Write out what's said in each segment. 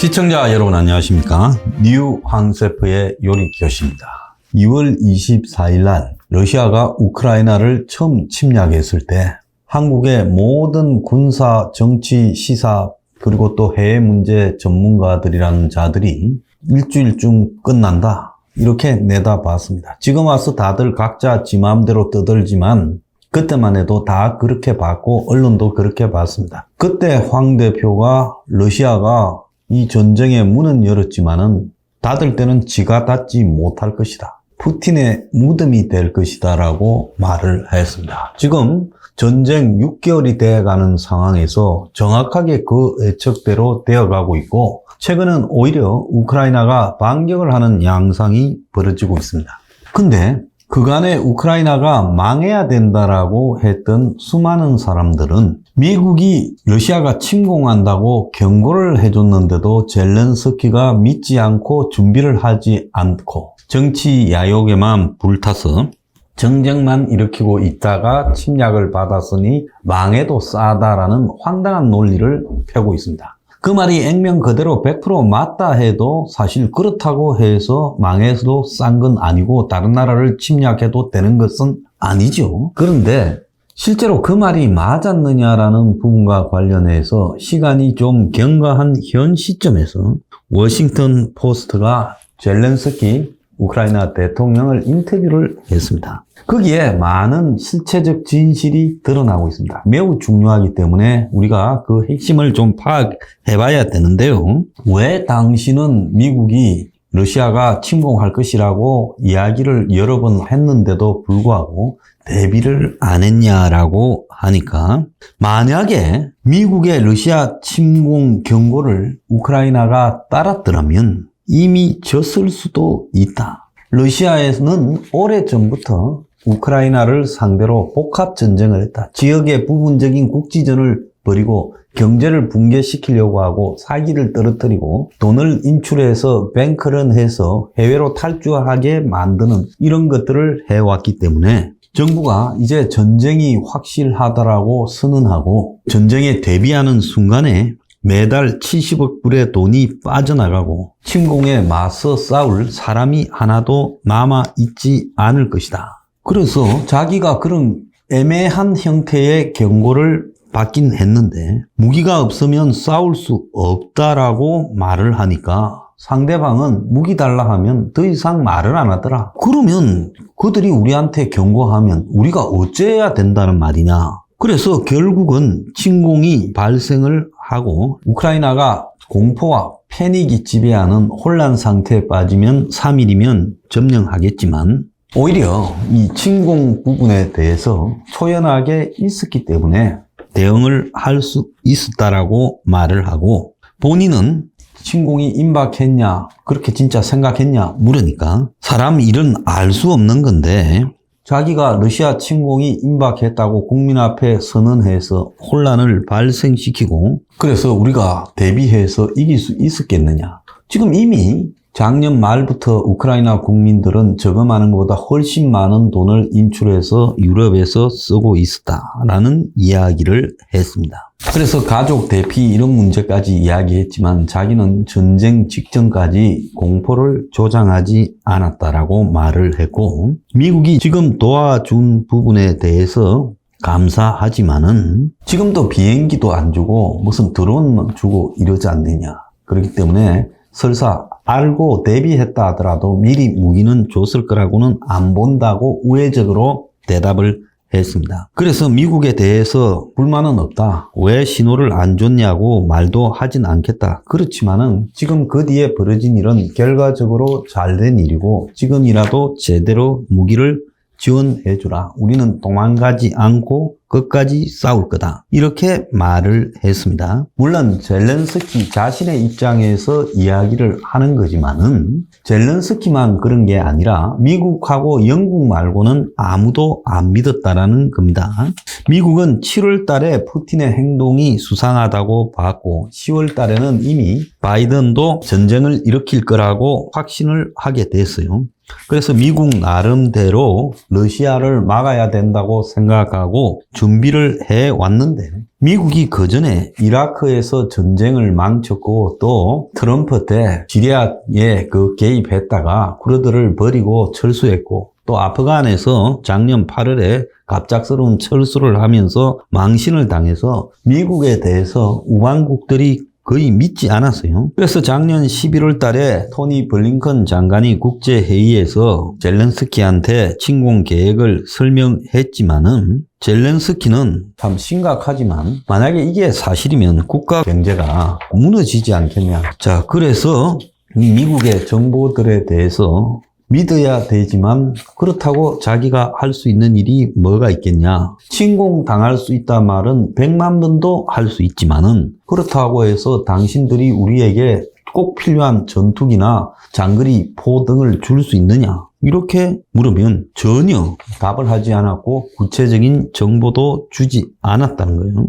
시청자 여러분 안녕하십니까? 뉴 황셰프의 요리 교실입니다. 2월 24일 날 러시아가 우크라이나를 처음 침략했을 때 한국의 모든 군사, 정치, 시사 그리고 또 해외 문제 전문가들이라는 자들이 일주일쯤 끝난다 이렇게 내다봤습니다. 지금 와서 다들 각자 지 마음대로 떠들지만 그때만 해도 다 그렇게 봤고 언론도 그렇게 봤습니다. 그때 황 대표가 러시아가 이 전쟁의 문은 열었지만은 닫을 때는 지가 닫지 못할 것이다. 푸틴의 무덤이 될 것이다 라고 말을 했습니다. 지금 전쟁 6개월이 되어가는 상황에서 정확하게 그 예측대로 되어가고 있고 최근은 오히려 우크라이나가 반격을 하는 양상이 벌어지고 있습니다. 근데 그간에 우크라이나가 망해야 된다라고 했던 수많은 사람들은 미국이 러시아가 침공한다고 경고를 해줬는데도 젤렌스키가 믿지 않고 준비를 하지 않고 정치 야욕에만 불타서 정쟁만 일으키고 있다가 침략을 받았으니 망해도 싸다라는 황당한 논리를 펴고 있습니다. 그 말이 액면 그대로 100% 맞다 해도 사실 그렇다고 해서 망해서도 싼 건 아니고 다른 나라를 침략해도 되는 것은 아니죠. 그런데 실제로 그 말이 맞았느냐라는 부분과 관련해서 시간이 좀 경과한 현 시점에서 워싱턴 포스트가 젤렌스키 우크라이나 대통령을 인터뷰를 했습니다. 거기에 많은 실체적 진실이 드러나고 있습니다. 매우 중요하기 때문에 우리가 그 핵심을 좀 파악해 봐야 되는데요. 왜 당신은 미국이 러시아가 침공할 것이라고 이야기를 여러 번 했는데도 불구하고 대비를 안 했냐라고 하니까 만약에 미국의 러시아 침공 경고를 우크라이나가 따랐더라면 이미 졌을 수도 있다. 러시아에서는 오래전부터 우크라이나를 상대로 복합전쟁을 했다. 지역의 부분적인 국지전을 벌이고 경제를 붕괴시키려고 하고 사기를 떨어뜨리고 돈을 인출해서 뱅크런해서 해외로 탈주하게 만드는 이런 것들을 해왔기 때문에 정부가 이제 전쟁이 확실하다라고 선언하고 전쟁에 대비하는 순간에 매달 70억 불의 돈이 빠져나가고 침공에 맞서 싸울 사람이 하나도 남아있지 않을 것이다. 그래서 자기가 그런 애매한 형태의 경고를 받긴 했는데 무기가 없으면 싸울 수 없다라고 말을 하니까 상대방은 무기 달라 하면 더 이상 말을 안 하더라. 그러면 그들이 우리한테 경고하면 우리가 어째야 된다는 말이냐. 그래서 결국은 침공이 발생을 하고 우크라이나가 공포와 패닉이 지배하는 혼란 상태에 빠지면 3일이면 점령하겠지만 오히려 이 침공 부분에 대해서 초연하게 있었기 때문에 대응을 할 수 있었다라고 말을 하고 본인은 침공이 임박했냐 그렇게 진짜 생각했냐 물으니까 사람 일은 알 수 없는 건데 자기가 러시아 침공이 임박했다고 국민 앞에 선언해서 혼란을 발생시키고 그래서 우리가 대비해서 이길 수 있었겠느냐. 지금 이미 작년 말부터 우크라이나 국민들은 저금하는 것보다 훨씬 많은 돈을 인출해서 유럽에서 쓰고 있었다라는 이야기를 했습니다. 그래서 가족 대피 이런 문제까지 이야기했지만 자기는 전쟁 직전까지 공포를 조장하지 않았다라고 말을 했고 미국이 지금 도와준 부분에 대해서 감사하지만은 지금도 비행기도 안 주고 무슨 드론만 주고 이러지 않느냐. 그렇기 때문에 설사 알고 대비했다 하더라도 미리 무기는 줬을 거라고는 안 본다고 우회적으로 대답을 했습니다. 그래서 미국에 대해서 불만은 없다. 왜 신호를 안 줬냐고 말도 하진 않겠다. 그렇지만은 지금 그 뒤에 벌어진 일은 결과적으로 잘된 일이고 지금이라도 제대로 무기를 지원해주라. 우리는 도망가지 않고 끝까지 싸울 거다. 이렇게 말을 했습니다. 물론 젤렌스키 자신의 입장에서 이야기를 하는 거지만은 젤렌스키만 그런 게 아니라 미국하고 영국 말고는 아무도 안 믿었다라는 겁니다. 미국은 7월 달에 푸틴의 행동이 수상하다고 봤고 10월 달에는 이미 바이든도 전쟁을 일으킬 거라고 확신을 하게 됐어요. 그래서 미국 나름대로 러시아를 막아야 된다고 생각하고 준비를 해왔는데 미국이 그전에 이라크에서 전쟁을 망쳤고 또 트럼프 때 시리아에 개입했다가 쿠르드를 버리고 철수했고 또 아프간에서 작년 8월에 갑작스러운 철수를 하면서 망신을 당해서 미국에 대해서 우방국들이 거의 믿지 않았어요. 그래서 작년 11월 달에 토니 블링컨 장관이 국제회의에서 젤렌스키한테 침공 계획을 설명했지만은 젤렌스키는 참 심각하지만 만약에 이게 사실이면 국가 경제가 무너지지 않겠냐. 자, 그래서 미국의 정보들에 대해서 믿어야 되지만 그렇다고 자기가 할 수 있는 일이 뭐가 있겠냐. 침공당할 수 있단 말은 100만 번도 할 수 있지만은 그렇다고 해서 당신들이 우리에게 꼭 필요한 전투기나 장거리 포 등을 줄 수 있느냐. 이렇게 물으면 전혀 답을 하지 않았고 구체적인 정보도 주지 않았다는 거예요.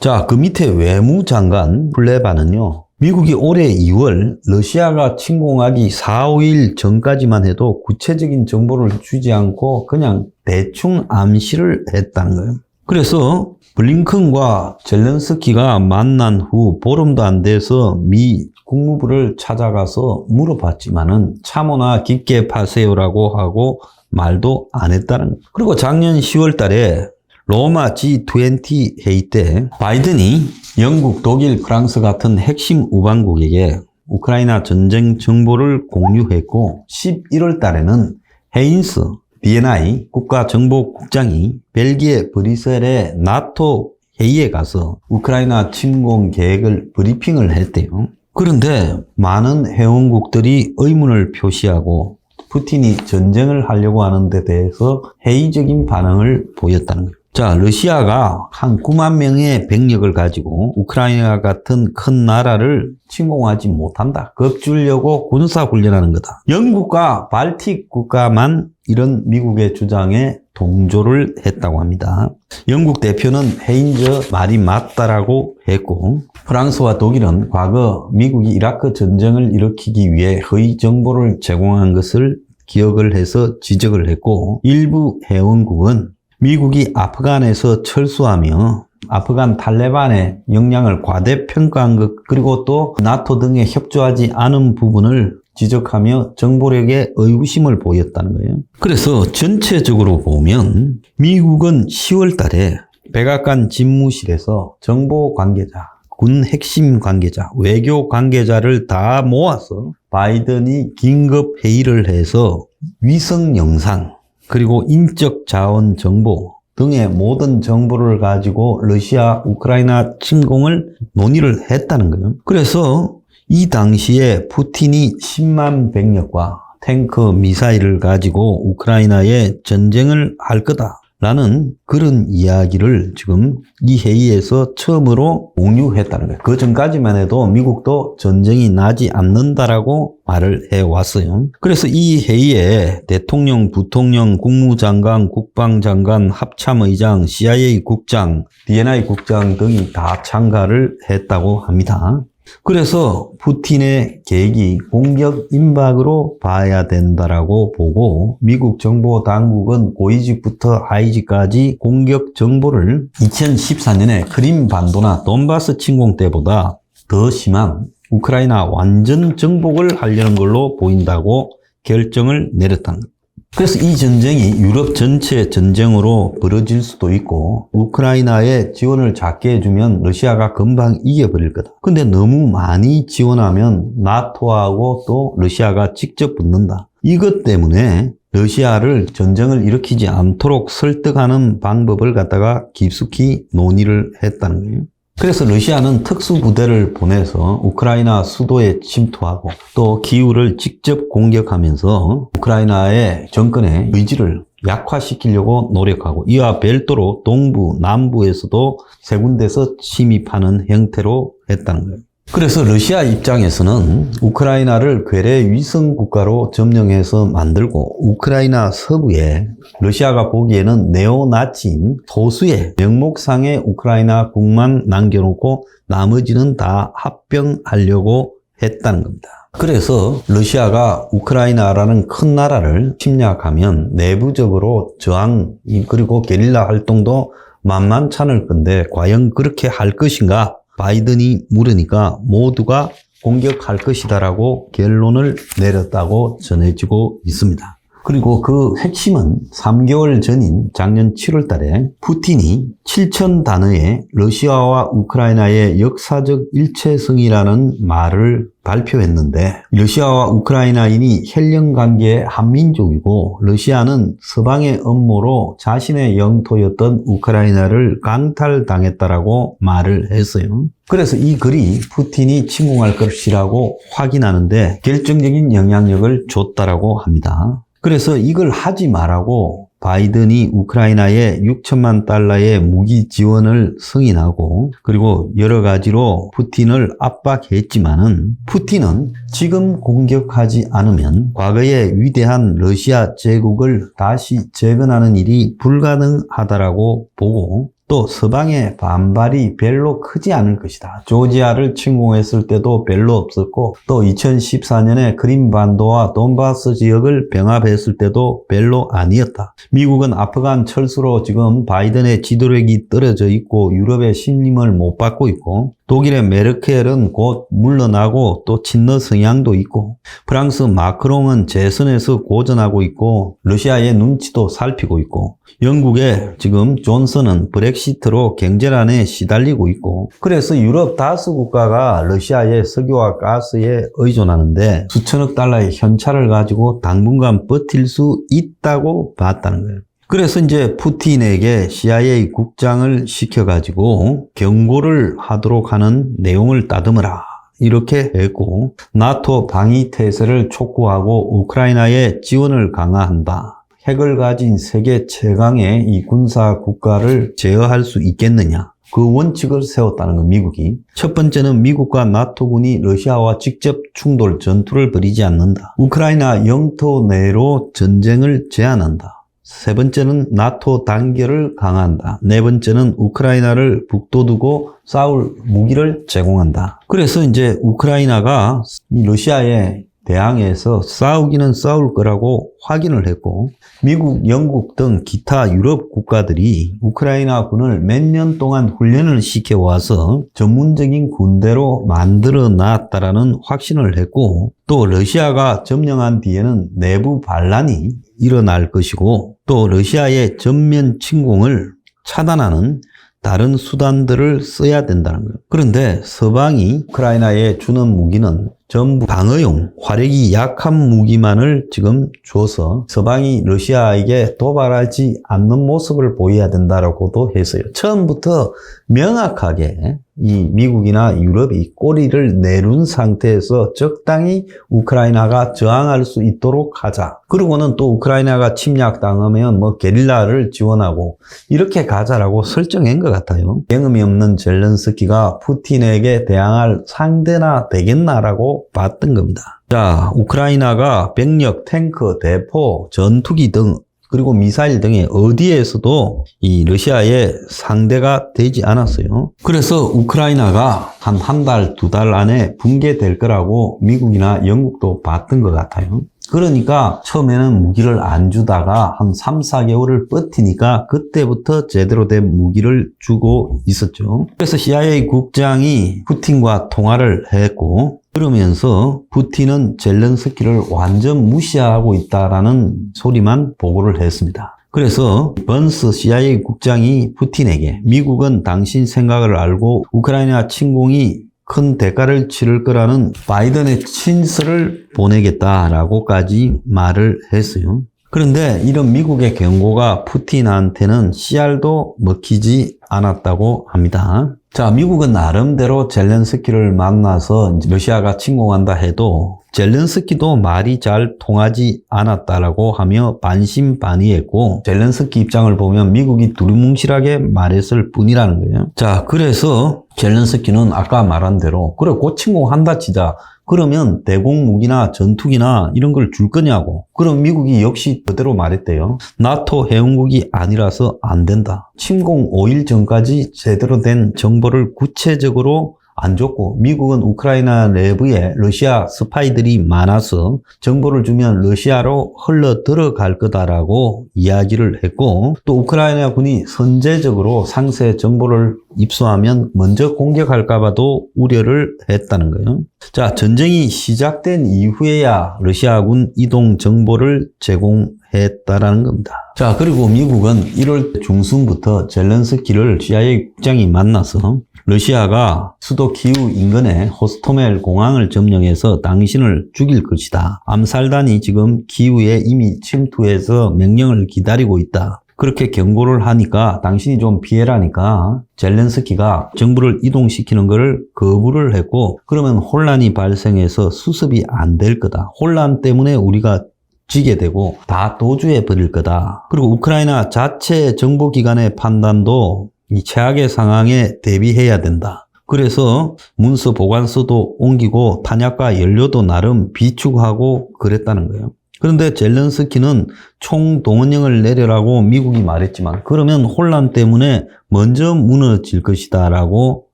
자, 그 밑에 외무장관 플레바는요. 미국이 올해 2월 러시아가 침공하기 4, 5일 전까지만 해도 구체적인 정보를 주지 않고 그냥 대충 암시를 했다는 거예요. 그래서 블링컨과 젤렌스키가 만난 후 보름도 안 돼서 미 국무부를 찾아가서 물어봤지만은 참호나 깊게 파세요라고 하고 말도 안 했다는 거예요. 그리고 작년 10월 달에 로마 G20 회의 때 바이든이 영국, 독일, 프랑스 같은 핵심 우방국에게 우크라이나 전쟁 정보를 공유했고 11월 달에는 헤인스 B&I 국가정보국장이 벨기에 브뤼셀의 나토 회의에 가서 우크라이나 침공 계획을 브리핑을 했대요. 그런데 많은 회원국들이 의문을 표시하고 푸틴이 전쟁을 하려고 하는 데 대해서 회의적인 반응을 보였다는 거예요. 자, 러시아가 한 9만 명의 병력을 가지고 우크라이나 같은 큰 나라를 침공하지 못한다. 겁주려고 군사훈련하는 거다. 영국과 발틱 국가만 이런 미국의 주장에 동조를 했다고 합니다. 영국 대표는 헤인저 말이 맞다라고 했고 프랑스와 독일은 과거 미국이 이라크 전쟁을 일으키기 위해 허위 정보를 제공한 것을 기억을 해서 지적을 했고 일부 회원국은 미국이 아프간에서 철수하며 아프간 탈레반의 역량을 과대평가한 것 그리고 또 나토 등에 협조하지 않은 부분을 지적하며 정보력에 의구심을 보였다는 거예요. 그래서 전체적으로 보면 미국은 10월 달에 백악관 집무실에서 정보 관계자, 군 핵심 관계자, 외교 관계자를 다 모아서 바이든이 긴급 회의를 해서 위성 영상 그리고 인적 자원 정보 등의 모든 정보를 가지고 러시아 우크라이나 침공을 논의를 했다는 거예요. 그래서 이 당시에 푸틴이 10만 병력과 탱크 미사일을 가지고 우크라이나에 전쟁을 할 거다라는 그런 이야기를 지금 이 회의에서 처음으로 공유했다는 거예요. 그 전까지만 해도 미국도 전쟁이 나지 않는다라고 말을 해왔어요. 그래서 이 회의에 대통령, 부통령, 국무장관, 국방장관, 합참의장, CIA 국장, B&I 국장 등이 다 참가를 했다고 합니다. 그래서 푸틴의 계획이 공격 임박으로 봐야 된다라고 보고 미국 정보 당국은 고위직부터 하위직까지 공격 정보를 2014년에 크림 반도나 돈바스 침공 때보다 더 심한 우크라이나 완전 정복을 하려는 걸로 보인다고 결정을 내렸다는 것. 그래서 이 전쟁이 유럽 전체 전쟁으로 벌어질 수도 있고 우크라이나에 지원을 작게 해주면 러시아가 금방 이겨버릴 거다. 근데 너무 많이 지원하면 나토하고 또 러시아가 직접 붙는다. 이것 때문에 러시아를 전쟁을 일으키지 않도록 설득하는 방법을 갖다가 깊숙이 논의를 했다는 거예요. 그래서 러시아는 특수부대를 보내서 우크라이나 수도에 침투하고 또 기후를 직접 공격하면서 우크라이나의 정권의 의지를 약화시키려고 노력하고 이와 별도로 동부, 남부에서도 세 군데서 침입하는 형태로 했다는 거예요. 그래서 러시아 입장에서는 우크라이나를 괴뢰 위성 국가로 점령해서 만들고 우크라이나 서부에 러시아가 보기에는 네오나치인 소수의 명목상의 우크라이나 국만 남겨놓고 나머지는 다 합병하려고 했다는 겁니다. 그래서 러시아가 우크라이나라는 큰 나라를 침략하면 내부적으로 저항 그리고 게릴라 활동도 만만찮을 건데 과연 그렇게 할 것인가? 바이든이 물으니까 모두가 공격할 것이다라고 결론을 내렸다고 전해지고 있습니다. 그리고 그 핵심은 3개월 전인 작년 7월 달에 푸틴이 7천 단어의 러시아와 우크라이나의 역사적 일체성이라는 말을 발표했는데 러시아와 우크라이나인이 혈연 관계의 한민족이고 러시아는 서방의 음모로 자신의 영토였던 우크라이나를 강탈당했다라고 말을 했어요. 그래서 이 글이 푸틴이 침공할 것이라고 확인하는데 결정적인 영향력을 줬다라고 합니다. 그래서 이걸 하지 말라고 바이든이 우크라이나에 6천만 달러의 무기 지원을 승인하고 그리고 여러 가지로 푸틴을 압박했지만은 푸틴은 지금 공격하지 않으면 과거의 위대한 러시아 제국을 다시 재건하는 일이 불가능하다라고 보고 또 서방의 반발이 별로 크지 않을 것이다. 조지아를 침공했을 때도 별로 없었고 또 2014년에 크림반도와 돈바스 지역을 병합했을 때도 별로 아니었다. 미국은 아프간 철수로 지금 바이든의 지도력이 떨어져 있고 유럽의 신임을 못 받고 있고 독일의 메르켈은 곧 물러나고 또 친러 성향도 있고 프랑스 마크롱은 재선에서 고전하고 있고 러시아의 눈치도 살피고 있고 영국의 지금 존슨은 브렉시트로 경제난에 시달리고 있고 그래서 유럽 다수 국가가 러시아의 석유와 가스에 의존하는데 수천억 달러의 현찰을 가지고 당분간 버틸 수 있다고 봤다는 거예요. 그래서 이제 푸틴에게 CIA 국장을 시켜가지고 경고를 하도록 하는 내용을 다듬어라. 이렇게 했고 나토 방위태세를 촉구하고 우크라이나에 지원을 강화한다. 핵을 가진 세계 최강의 이 군사 국가를 제어할 수 있겠느냐. 그 원칙을 세웠다는 거 미국이. 첫 번째는 미국과 나토군이 러시아와 직접 충돌 전투를 벌이지 않는다. 우크라이나 영토 내로 전쟁을 제한한다. 세 번째는 나토 단결을 강화한다. 네 번째는 우크라이나를 북돋우고 싸울 무기를 제공한다. 그래서 이제 우크라이나가 러시아에 대항해서 싸우기는 싸울 거라고 확인을 했고 미국, 영국 등 기타 유럽 국가들이 우크라이나 군을 몇 년 동안 훈련을 시켜와서 전문적인 군대로 만들어 놨다라는 확신을 했고 또 러시아가 점령한 뒤에는 내부 반란이 일어날 것이고 또 러시아의 전면 침공을 차단하는 다른 수단들을 써야 된다는 거예요. 그런데 서방이 우크라이나에 주는 무기는 전부 방어용, 화력이 약한 무기만을 지금 줘서 서방이 러시아에게 도발하지 않는 모습을 보여야 된다라고도 했어요. 처음부터 명확하게 이 미국이나 유럽이 꼬리를 내룬 상태에서 적당히 우크라이나가 저항할 수 있도록 하자. 그러고는 또 우크라이나가 침략당하면 뭐 게릴라를 지원하고 이렇게 가자라고 설정한 것 같아요. 경험이 없는 젤렌스키가 푸틴에게 대항할 상대나 되겠나라고 봤던 겁니다. 자, 우크라이나가 병력, 탱크, 대포, 전투기 등 그리고 미사일 등의 어디에서도 이 러시아의 상대가 되지 않았어요. 그래서 우크라이나가 한 달, 두 달 안에 붕괴될 거라고 미국이나 영국도 봤던 것 같아요. 그러니까 처음에는 무기를 안 주다가 한 3, 4개월을 버티니까 그때부터 제대로 된 무기를 주고 있었죠. 그래서 CIA 국장이 푸틴과 통화를 했고 그러면서 푸틴은 젤렌스키를 완전 무시하고 있다라는 소리만 보고를 했습니다. 그래서 번스 CIA 국장이 푸틴에게 미국은 당신 생각을 알고 우크라이나 침공이 큰 대가를 치를 거라는 바이든의 친서를 보내겠다라고까지 말을 했어요. 그런데 이런 미국의 경고가 푸틴한테는 씨알도 먹히지 않았다고 합니다. 자, 미국은 나름대로 젤렌스키를 만나서 러시아가 침공한다 해도 젤렌스키도 말이 잘 통하지 않았다라고 하며 반신반의했고 젤렌스키 입장을 보면 미국이 두루뭉실하게 말했을 뿐이라는 거예요. 자, 그래서 젤렌스키는 아까 말한 대로 그래 곧 침공한다 치자. 그러면 대공 무기나 전투기나 이런 걸 줄 거냐고. 그럼 미국이 역시 그대로 말했대요. 나토 회원국이 아니라서 안 된다. 침공 5일 전까지 제대로 된 정보를 구체적으로 안 줬고, 미국은 우크라이나 내부에 러시아 스파이들이 많아서 정보를 주면 러시아로 흘러 들어갈 거다라고 이야기를 했고, 또 우크라이나 군이 선제적으로 상세 정보를 입수하면 먼저 공격할까봐도 우려를 했다는 거예요. 자, 전쟁이 시작된 이후에야 러시아군 이동 정보를 제공했다라는 겁니다. 자, 그리고 미국은 1월 중순부터 젤렌스키를 CIA 국장이 만나서 러시아가 수도 키우 인근의 호스토멜 공항을 점령해서 당신을 죽일 것이다. 암살단이 지금 키우에 이미 침투해서 명령을 기다리고 있다. 그렇게 경고를 하니까 당신이 좀 피해라니까 젤렌스키가 정부를 이동시키는 것을 거부를 했고, 그러면 혼란이 발생해서 수습이 안 될 거다. 혼란 때문에 우리가 지게 되고 다 도주해 버릴 거다. 그리고 우크라이나 자체 정보기관의 판단도 이 최악의 상황에 대비해야 된다. 그래서 문서 보관소도 옮기고 탄약과 연료도 나름 비축하고 그랬다는 거예요. 그런데 젤렌스키는 총동원령을 내려라고 미국이 말했지만, 그러면 혼란 때문에 먼저 무너질 것이다 라고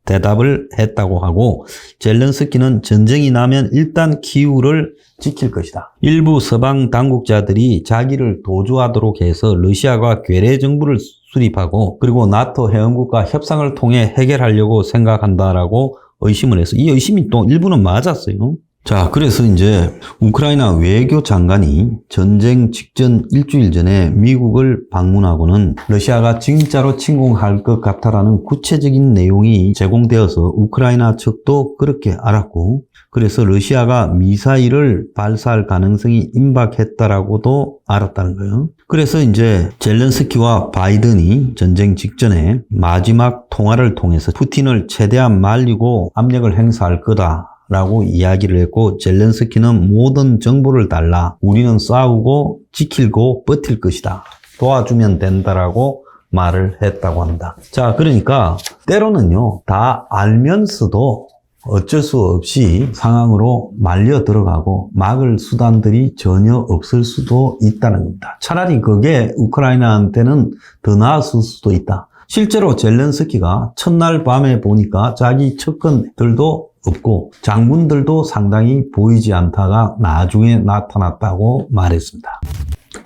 대답을 했다고 하고, 젤렌스키는 전쟁이 나면 일단 키우를 지킬 것이다. 일부 서방 당국자들이 자기를 도주하도록 해서 러시아가 괴뢰 정부를 수립하고, 그리고 나토 회원국과 협상을 통해 해결하려고 생각한다라고 의심을 해서, 이 의심이 또 일부는 맞았어요. 자, 그래서 이제 우크라이나 외교장관이 전쟁 직전 일주일 전에 미국을 방문하고는 러시아가 진짜로 침공할 것 같다라는 구체적인 내용이 제공되어서 우크라이나 측도 그렇게 알았고, 그래서 러시아가 미사일을 발사할 가능성이 임박했다라고도 알았다는 거예요. 그래서 이제 젤렌스키와 바이든이 전쟁 직전에 마지막 통화를 통해서 푸틴을 최대한 말리고 압력을 행사할 거다 라고 이야기를 했고, 젤렌스키는 모든 정보를 달라. 우리는 싸우고 지키고 버틸 것이다. 도와주면 된다라고 말을 했다고 합니다. 자, 그러니까 때로는요, 다 알면서도 어쩔 수 없이 상황으로 말려 들어가고 막을 수단들이 전혀 없을 수도 있다는 겁니다. 차라리 그게 우크라이나한테는 더 나았을 수도 있다. 실제로 젤렌스키가 첫날 밤에 보니까 자기 측근들도 없고 장군들도 상당히 보이지 않다가 나중에 나타났다고 말했습니다.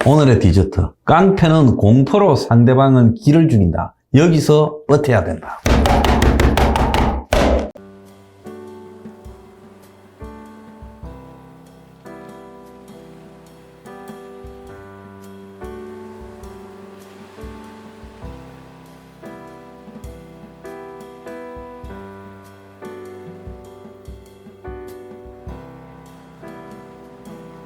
오늘의 디저트. 깡패는 공포로 상대방은 기를 죽인다. 여기서 버텨야 된다.